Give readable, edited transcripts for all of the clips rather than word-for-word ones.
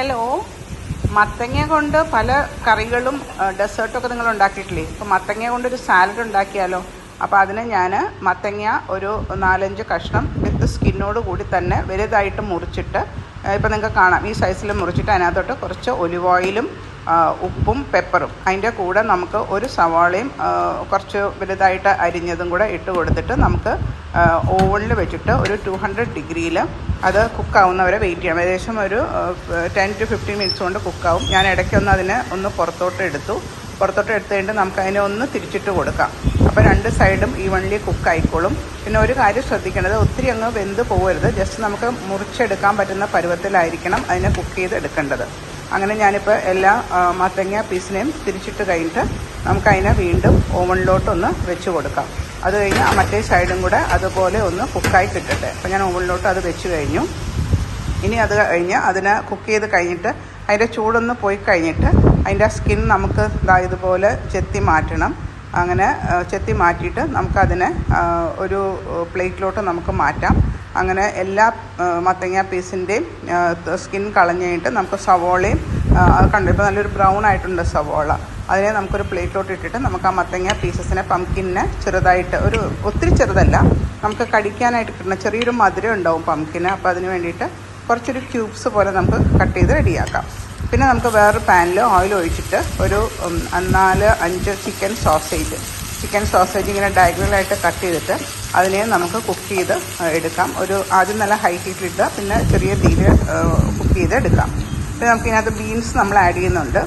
Hello, മത്തങ്ങ കൊണ്ട് പല കറികളും ഡെസേർട്ടൊക്കെ നിങ്ങൾ ഉണ്ടാക്കിയിട്ടില്ലേ? അപ്പോൾ മത്തങ്ങ കൊണ്ടൊരു സാലഡ് ഉണ്ടാക്കിയാലോ? അപ്പോൾ അതിന് ഞാൻ മത്തങ്ങ ഒരു 4-5 കഷ്ണം വിത്ത് സ്കിന്നോട് കൂടി തന്നെ വലുതായിട്ട് മുറിച്ചിട്ട്, ഇപ്പോൾ നിങ്ങൾക്ക് കാണാം ഈ സൈസിൽ മുറിച്ചിട്ട് അതിനകത്തോട്ട് കുറച്ച് ഒലിവ് ഓയിലും ഉപ്പും പെപ്പറും അതിൻ്റെ കൂടെ നമുക്ക് ഒരു സവാളയും കുറച്ച് വലുതായിട്ട് അരിഞ്ഞതും കൂടെ ഇട്ട് കൊടുത്തിട്ട് നമുക്ക് ഓവനിൽ വെച്ചിട്ട് ഒരു 200 ഡിഗ്രിയിൽ അത് കുക്കാവുന്നവരെ വെയിറ്റ് ചെയ്യണം. ഏകദേശം ഒരു 10 to 15 മിനിറ്റ്സ് കൊണ്ട് കുക്കാവും. ഞാൻ ഇടയ്ക്കൊന്ന് അതിനെ പുറത്തോട്ട് എടുത്തു കഴിഞ്ഞിട്ട് നമുക്ക് അതിനെ ഒന്ന് തിരിച്ചിട്ട് കൊടുക്കാം. അപ്പോൾ 2 സൈഡും ഈവൺലി കുക്കായിക്കോളും. പിന്നെ ഒരു കാര്യം ശ്രദ്ധിക്കേണ്ടത്, ഒത്തിരി അങ്ങ് വെന്ത് പോകരുത്. ജസ്റ്റ് നമുക്ക് മുറിച്ചെടുക്കാൻ പറ്റുന്ന പരുവത്തിലായിരിക്കണം അതിനെ കുക്ക് ചെയ്ത് എടുക്കേണ്ടത്. അങ്ങനെ ഞാനിപ്പോൾ എല്ലാ മത്തങ്ങ പീസിനെയും തിരിച്ചിട്ട് കഴിഞ്ഞിട്ട് നമുക്കതിനെ വീണ്ടും ഓവനിലോട്ടൊന്ന് വെച്ച് കൊടുക്കാം. അത് കഴിഞ്ഞ് മറ്റേ സൈഡും കൂടെ അതുപോലെ ഒന്ന് കുക്കായി കിട്ടട്ടെ. അപ്പോൾ ഞാൻ ഓവനിലോട്ട് അത് വെച്ച് കഴിഞ്ഞു. ഇനി അത് കഴിഞ്ഞ് അതിനെ കുക്ക് ചെയ്ത് കഴിഞ്ഞിട്ട് അതിൻ്റെ ചൂടൊന്ന് പോയി കഴിഞ്ഞിട്ട് അതിൻ്റെ സ്കിൻ നമുക്ക് ഇതുപോലെ ചെത്തി മാറ്റണം. അങ്ങനെ ചെത്തി മാറ്റിയിട്ട് നമുക്കതിനെ ഒരു പ്ലേറ്റിലോട്ട് നമുക്ക് മാറ്റാം. അങ്ങനെ എല്ലാ മത്തങ്ങ പീസിൻ്റെയും സ്കിൻ കളഞ്ഞ് കഴിഞ്ഞിട്ട് നമുക്ക് സവോളയും കണ്ടു, ഇപ്പോൾ നല്ലൊരു ബ്രൗൺ ആയിട്ടുണ്ട് സവോള. അതിനെ നമുക്കൊരു പ്ലേറ്റിലോട്ട് ഇട്ടിട്ട് നമുക്ക് ആ മത്തങ്ങ പീസസിനെ പംകിനെ ചെറുതായിട്ട്, ഒത്തിരി ചെറുതല്ല, നമുക്ക് കടിക്കാനായിട്ട് കിട്ടുന്ന ചെറിയൊരു മധുരം ഉണ്ടാവും പംകിന്. അപ്പോൾ അതിന് വേണ്ടിയിട്ട് കുറച്ചൊരു ക്യൂബ്സ് പോലെ നമുക്ക് കട്ട് ചെയ്ത് റെഡിയാക്കാം. പിന്നെ നമുക്ക് വേറൊരു പാനിൽ ഓയിൽ ഒഴിച്ചിട്ട് ഒരു 4-5 ചിക്കൻ സോസേജ് ഇങ്ങനെ ഡയഗണലായിട്ട് കട്ട് ചെയ്തിട്ട് അതിനെ നമുക്ക് കുക്ക് ചെയ്ത് എടുക്കാം. ആദ്യം നല്ല ഹൈ ഹീറ്റിലിട്ട് പിന്നെ ചെറിയ തീയിൽ കുക്ക് ചെയ്ത് എടുക്കാം. പിന്നെ നമുക്കിതിനകത്ത് ബീൻസ് നമ്മൾ ആഡ് ചെയ്യുന്നുണ്ട്.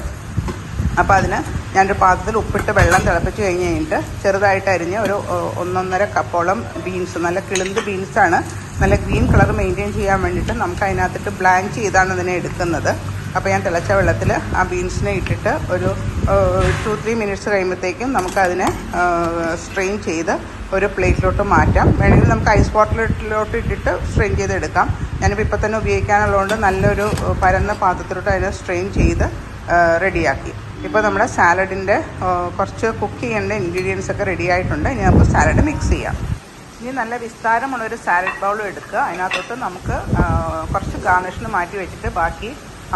അപ്പോൾ അതിന് ഞാനൊരു പാത്രത്തിൽ ഉപ്പിട്ട് വെള്ളം തിളപ്പിച്ച് കഴിഞ്ഞിട്ട് ചെറുതായിട്ട് അരിഞ്ഞ് ഒരു 1.5 കപ്പോളം ബീൻസ്, നല്ല കിളുന്ത് ബീൻസാണ്, നല്ല ഗ്രീൻ കളർ മെയിൻറ്റെയിൻ ചെയ്യാൻ വേണ്ടിയിട്ട് നമുക്ക് അതിനകത്തിട്ട് ബ്ലാഞ്ച് ചെയ്താണ് ഇതിനെ എടുക്കുന്നത്. അപ്പോൾ ഞാൻ തിളച്ച വെള്ളത്തിൽ ആ ബീൻസിനെ ഇട്ടിട്ട് ഒരു 2-3 മിനിറ്റ്സ് കഴിയുമ്പോഴത്തേക്കും നമുക്കതിനെ സ്ട്രെയിൻ ചെയ്ത് ഒരു പ്ലേറ്റിലോട്ട് മാറ്റാം. വേണമെങ്കിൽ നമുക്ക് ഐസ് വാട്ടറിലോട്ട് ഇട്ടിട്ട് സ്ട്രെയിൻ ചെയ്തെടുക്കാം. ഞാനിപ്പോൾ ഇപ്പം തന്നെ ഉപയോഗിക്കാനുള്ളതുകൊണ്ട് നല്ലൊരു പരന്ന പാത്രത്തിലോട്ട് അതിനെ സ്ട്രെയിൻ ചെയ്ത് റെഡിയാക്കി. ഇപ്പോൾ നമ്മുടെ സാലഡിൻ്റെ കുറച്ച് കുക്ക് ചെയ്യേണ്ട ഇൻഗ്രീഡിയൻസ് ഒക്കെ റെഡി ആയിട്ടുണ്ട്. ഇനി നമുക്ക് സാലഡ് മിക്സ് ചെയ്യാം. ഇനി നല്ല വിസ്താരമുള്ളൊരു സാലഡ് ബൗൾ എടുക്കുക. അതിനകത്തോട്ട് നമുക്ക് കുറച്ച് ഗാർണിഷിന് മാറ്റി വെച്ചിട്ട് ബാക്കി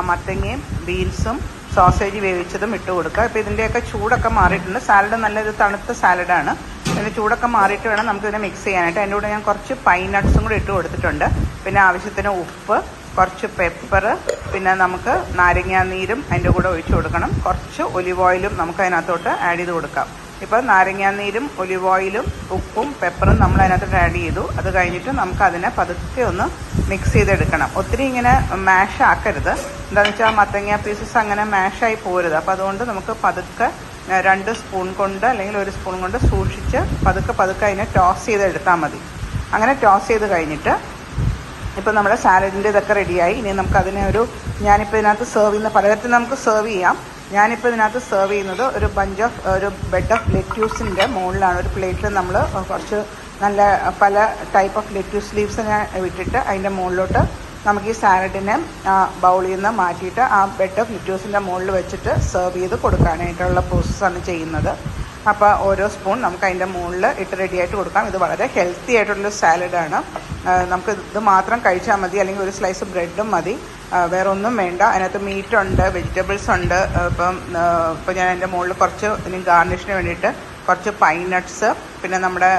മത്തങ്ങയും ബീൻസും സോസേജ് വേവിച്ചതും ഇട്ട് കൊടുക്കുക. ഇപ്പോൾ ഇതിൻ്റെയൊക്കെ ചൂടൊക്കെ മാറിയിട്ടുണ്ട്. സാലഡ് നല്ലൊരു തണുത്ത സാലഡാണ്. ഇതിൻ്റെ ചൂടൊക്കെ മാറിയിട്ട് വേണം നമുക്കിതിനെ മിക്സ് ചെയ്യാനായിട്ട്. അതിൻ്റെ കൂടെ ഞാൻ കുറച്ച് പൈൻ നട്ട്സും കൂടി ഇട്ട് കൊടുത്തിട്ടുണ്ട്. പിന്നെ ആവശ്യത്തിന് ഉപ്പ്, കുറച്ച് പെപ്പർ, പിന്നെ നമുക്ക് നാരങ്ങാനീരും അതിൻ്റെ കൂടെ ഒഴിച്ച് കൊടുക്കണം. കുറച്ച് ഒലിവ് ഓയിലും നമുക്ക് അതിനകത്തോട്ട് ആഡ് ചെയ്ത് കൊടുക്കാം. ഇപ്പോൾ നാരങ്ങാനീരും ഒലിവ് ഓയിലും ഉപ്പും പെപ്പറും നമ്മൾ അതിനകത്തോട്ട് ആഡ് ചെയ്തു. അത് കഴിഞ്ഞിട്ട് നമുക്ക് അതിനെ പതുക്കെ ഒന്ന് മിക്സ് ചെയ്തെടുക്കണം. ഒത്തിരി ഇങ്ങനെ മാഷ് ആക്കരുത്. എന്താണെന്ന് വെച്ചാൽ മത്തങ്ങ പീസസ് അങ്ങനെ മാഷായി പോരുത്. അപ്പോൾ അതുകൊണ്ട് നമുക്ക് പതുക്കെ 2 സ്പൂൺ കൊണ്ട് അല്ലെങ്കിൽ 1 സ്പൂൺ കൊണ്ട് സൂക്ഷിച്ച് പതുക്കെ അതിനെ ടോസ് ചെയ്തെടുത്താൽ മതി. അങ്ങനെ ടോസ് ചെയ്ത് കഴിഞ്ഞിട്ട് ഇപ്പോൾ നമ്മുടെ സാലഡിൻ്റെ ഇതൊക്കെ റെഡിയായി. ഇനി നമുക്കതിനെ ഞാനിപ്പോൾ ഇതിനകത്ത് സെർവ് ചെയ്യുന്ന പലതരത്തിൽ നമുക്ക് സെർവ് ചെയ്യാം. ഞാനിപ്പോൾ ഇതിനകത്ത് സെർവ് ചെയ്യുന്നത് ഒരു ബെഡ് ഓഫ് ലെറ്റ്യൂസിൻ്റെ മുകളിലാണ്. ഒരു പ്ലേറ്റിൽ നമ്മൾ കുറച്ച് നല്ല പല ടൈപ്പ് ഓഫ് ലെറ്റ്യൂസ് ലീവ്സിനെ വിട്ടിട്ട് അതിൻ്റെ മുകളിലോട്ട് നമുക്ക് ഈ സാലഡിനെ ബൗളിൽ നിന്ന് മാറ്റിയിട്ട് ആ ബെഡ് ഓഫ് ലെറ്റ്യൂസിൻ്റെ മുകളിൽ വെച്ചിട്ട് സെർവ് ചെയ്ത് കൊടുക്കാനായിട്ടുള്ള പ്രോസസ്സാണ് ചെയ്യുന്നത്. അപ്പോൾ ഓരോ സ്പൂൺ നമുക്ക് അതിൻ്റെ മുകളിൽ ഇട്ട് റെഡിയായിട്ട് കൊടുക്കാം. ഇത് വളരെ ഹെൽത്തി ആയിട്ടുള്ളൊരു സാലഡാണ്. നമുക്ക് ഇത് മാത്രം കഴിച്ചാൽ മതി, അല്ലെങ്കിൽ ഒരു സ്ലൈസ് ബ്രെഡും മതി, വേറെ ഒന്നും വേണ്ട. അതിനകത്ത് മീറ്റുണ്ട്, വെജിറ്റബിൾസ് ഉണ്ട്. ഇപ്പോൾ ഞാൻ അതിൻ്റെ മുകളിൽ കുറച്ച് ഇനി ഗാർണിഷിന് വേണ്ടിയിട്ട് കുറച്ച് പൈൻ നട്ട്സ്, പിന്നെ നമ്മുടെ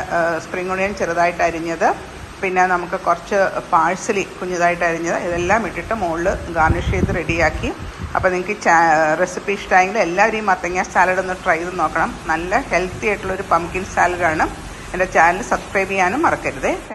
സ്പ്രിംഗ് ഓണിയൻ ചെറുതായിട്ട് അരിഞ്ഞത്, പിന്നെ നമുക്ക് കുറച്ച് പാഴ്സലി കുഞ്ഞതായിട്ട് അരിഞ്ഞത്, ഇതെല്ലാം ഇട്ടിട്ട് മുകളിൽ ഗാർണിഷ് ചെയ്ത് റെഡിയാക്കി. അപ്പോൾ നിങ്ങൾക്ക് റെസിപ്പി ഇഷ്ടമായെങ്കിൽ എല്ലാവരും ഈ മത്തങ്ങ സാലഡ് ഒന്ന് ട്രൈ ചെയ്ത് നോക്കണം. നല്ല ഹെൽത്തി ആയിട്ടുള്ളൊരു പംകിൻ സാലഡാണ്. എൻ്റെ ചാനൽ സബ്സ്ക്രൈബ് ചെയ്യാനും മറക്കരുതേ.